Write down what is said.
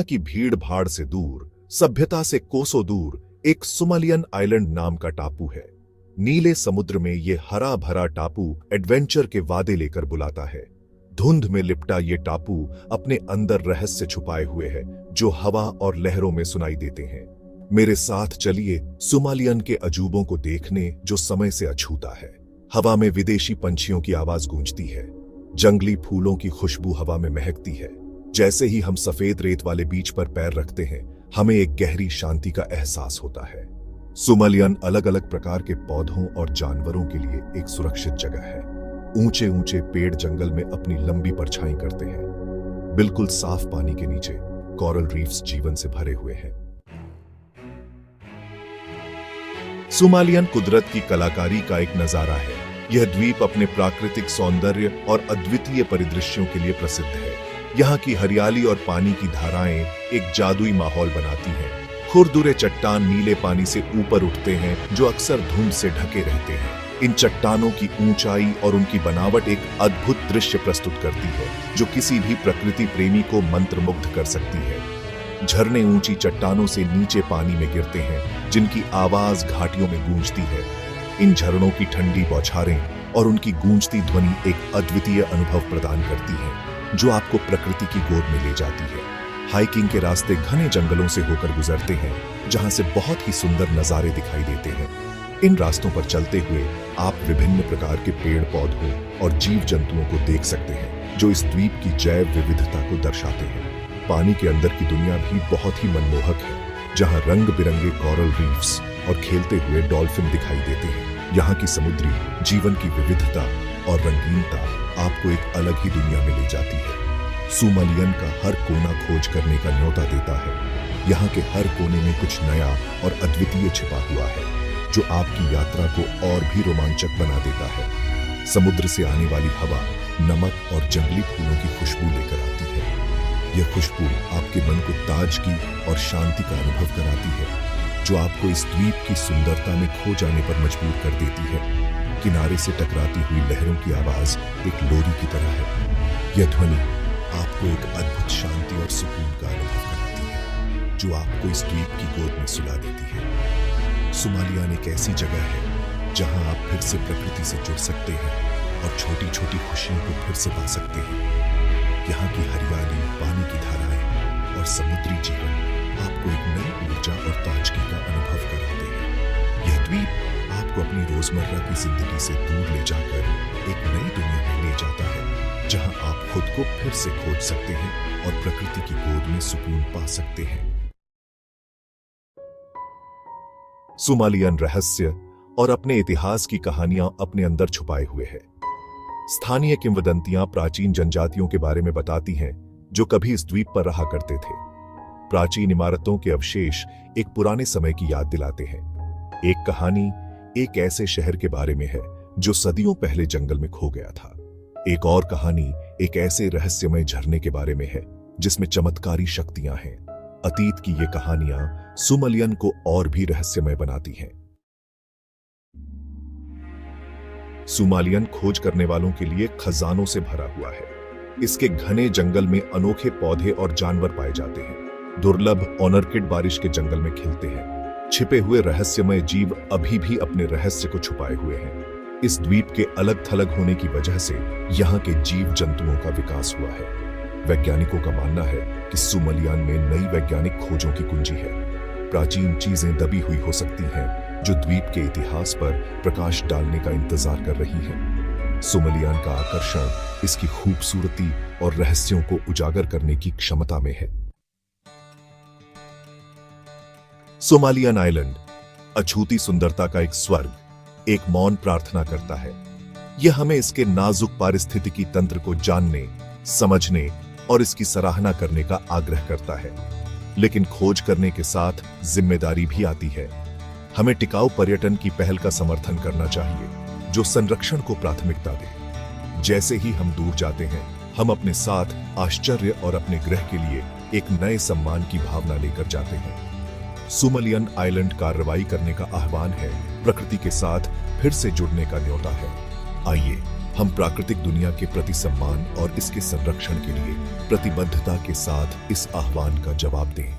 की भीड़ भाड़ से दूर, सभ्यता से कोसों दूर एक सोमालियन आइलैंड नाम का टापू है। नीले समुद्र में ये हरा भरा टापू एडवेंचर के वादे लेकर बुलाता है। धुंध में लिपटा ये टापू अपने अंदर रहस्य छुपाए हुए है जो हवा और लहरों में सुनाई देते हैं। मेरे साथ चलिए सोमालियन के अजूबों को देखने जो समय से अछूता है। हवा में विदेशी पंछियों की आवाज गूंजती है, जंगली फूलों की खुशबू हवा में महकती है। जैसे ही हम सफेद रेत वाले बीच पर पैर रखते हैं, हमें एक गहरी शांति का एहसास होता है। सोमालियन अलग अलग प्रकार के पौधों और जानवरों के लिए एक सुरक्षित जगह है। ऊंचे ऊंचे पेड़ जंगल में अपनी लंबी परछाई करते हैं। बिल्कुल साफ पानी के नीचे कोरल रीफ्स जीवन से भरे हुए हैं। सोमालियन कुदरत की कलाकारी का एक नजारा है। यह द्वीप अपने प्राकृतिक सौंदर्य और अद्वितीय परिदृश्यों के लिए प्रसिद्ध है। यहाँ की हरियाली और पानी की धाराएं एक जादुई माहौल बनाती हैं। खुरदुरे चट्टान नीले पानी से ऊपर उठते हैं जो अक्सर धुंध से ढके रहते हैं। इन चट्टानों की ऊंचाई और उनकी बनावट एक अद्भुत दृश्य प्रस्तुत करती है जो किसी भी प्रकृति प्रेमी को मंत्रमुग्ध कर सकती है। झरने ऊंची चट्टानों से नीचे पानी में गिरते हैं जिनकी आवाज घाटियों में गूंजती है। इन झरनों की ठंडी बौछारें और उनकी गूंजती ध्वनि एक अद्वितीय अनुभव प्रदान करती है जो आपको प्रकृति की गोद में ले जाती है। हाइकिंग के रास्ते घने जंगलों से होकर गुजरते हैं जहां से बहुत ही सुंदर नजारे दिखाई देते हैं। इन रास्तों पर चलते हुए आप विभिन्न प्रकार के पेड़ पौधों और जीव जंतुओं को देख सकते हैं जो इस द्वीप की जैव विविधता को दर्शाते हैं। पानी के अंदर की दुनिया भी बहुत ही मनमोहक है जहां रंग बिरंगे कोरल रीफ्स और खेलते हुए डॉल्फिन दिखाई देते हैं। यहाँ की समुद्री जीवन की विविधता और रंगीनता आपको एक अलग ही दुनिया में ले जाती है। सोमालियन का हर कोना खोज करने का न्योता देता है। यहाँ के हर कोने में कुछ नया और अद्वितीय छिपा हुआ है जो आपकी यात्रा को और भी रोमांचक बना देता है। समुद्र से आने वाली हवा नमक और जंगली फूलों की खुशबू लेकर आती है। यह खुशबू आपके मन को ताजगी और शांति का अनुभव कराती है जो आपको इस द्वीप की सुंदरता में खो जाने पर मजबूर कर देती है। किनारे से टकराती हुई लहरों की आवाज एक लोरी की तरह है। यह ध्वनि आपको एक अद्भुत शांति और सुकून का अनुभव कराती है जो आपको इस द्वीप की गोद में सुला देती है। सोमालियन एक ऐसी जगह है जहां आप फिर से प्रकृति से जुड़ सकते हैं और छोटी छोटी खुशियों को फिर से पा सकते हैं। यहाँ की हरियाली, पानी की धाराएं और समुद्री जीवन आपको एक नई ऊर्जा और ताजगी का अनुभव कराते हैं। यह द्वीप आपको अपनी रोजमर्रा की जिंदगी से दूर ले जाकर एक नई दुनिया में ले जाता है जहां आप खुद को फिर से खोज सकते हैं और प्रकृति की गोद में सुकून पा सकते हैं। सोमालियन रहस्य और अपने इतिहास की कहानियां अपने अंदर छुपाए हुए हैं। स्थानीय किंवदंतियां प्राचीन जनजातियों के बारे में बताती हैं जो कभी इस द्वीप पर रहा करते थे। प्राचीन इमारतों के अवशेष एक पुराने समय की याद दिलाते हैं। एक कहानी एक ऐसे शहर के बारे में है जो सदियों पहले जंगल में खो गया था। एक और कहानी एक ऐसे रहस्यमय झरने के बारे में है जिसमें चमत्कारी शक्तियां हैं। अतीत की ये कहानियां सोमालियन को और भी रहस्यमय बनाती हैं। सोमालियन खोज करने वालों के लिए खजानों से भरा हुआ है। इसके घने जंगल में अनोखे पौधे और जानवर पाए जाते हैं। दुर्लभ ऑर्किड बारिश के जंगल में खिलते हैं। छिपे हुए रहस्यमय जीव अभी भी अपने रहस्य को छुपाए हुए हैं। इस द्वीप के अलग थलग होने की वजह से यहाँ के जीव जंतुओं का विकास हुआ है। वैज्ञानिकों का मानना है कि सोमालियन में नई वैज्ञानिक खोजों की कुंजी है। प्राचीन चीजें दबी हुई हो सकती हैं जो द्वीप के इतिहास पर प्रकाश डालने का इंतजार कर रही हैं। सोमालियन का आकर्षण इसकी खूबसूरती और रहस्यों को उजागर करने की क्षमता में है। सोमालियन आइलैंड अछूती सुंदरता का एक स्वर्ग, एक मौन प्रार्थना करता है। यह हमें इसके नाजुक पारिस्थितिकी तंत्र को जानने, समझने और इसकी सराहना करने का आग्रह करता है। लेकिन खोज करने के साथ जिम्मेदारी भी आती है। हमें टिकाऊ पर्यटन की पहल का समर्थन करना चाहिए जो संरक्षण को प्राथमिकता दे। जैसे ही हम दूर जाते हैं, हम अपने साथ आश्चर्य और अपने ग्रह के लिए एक नए सम्मान की भावना लेकर जाते हैं। सोमालियन आइलैंड कार्रवाई करने का आह्वान है, प्रकृति के साथ फिर से जुड़ने का न्योता है। आइए हम प्राकृतिक दुनिया के प्रति सम्मान और इसके संरक्षण के लिए प्रतिबद्धता के साथ इस आह्वान का जवाब दें।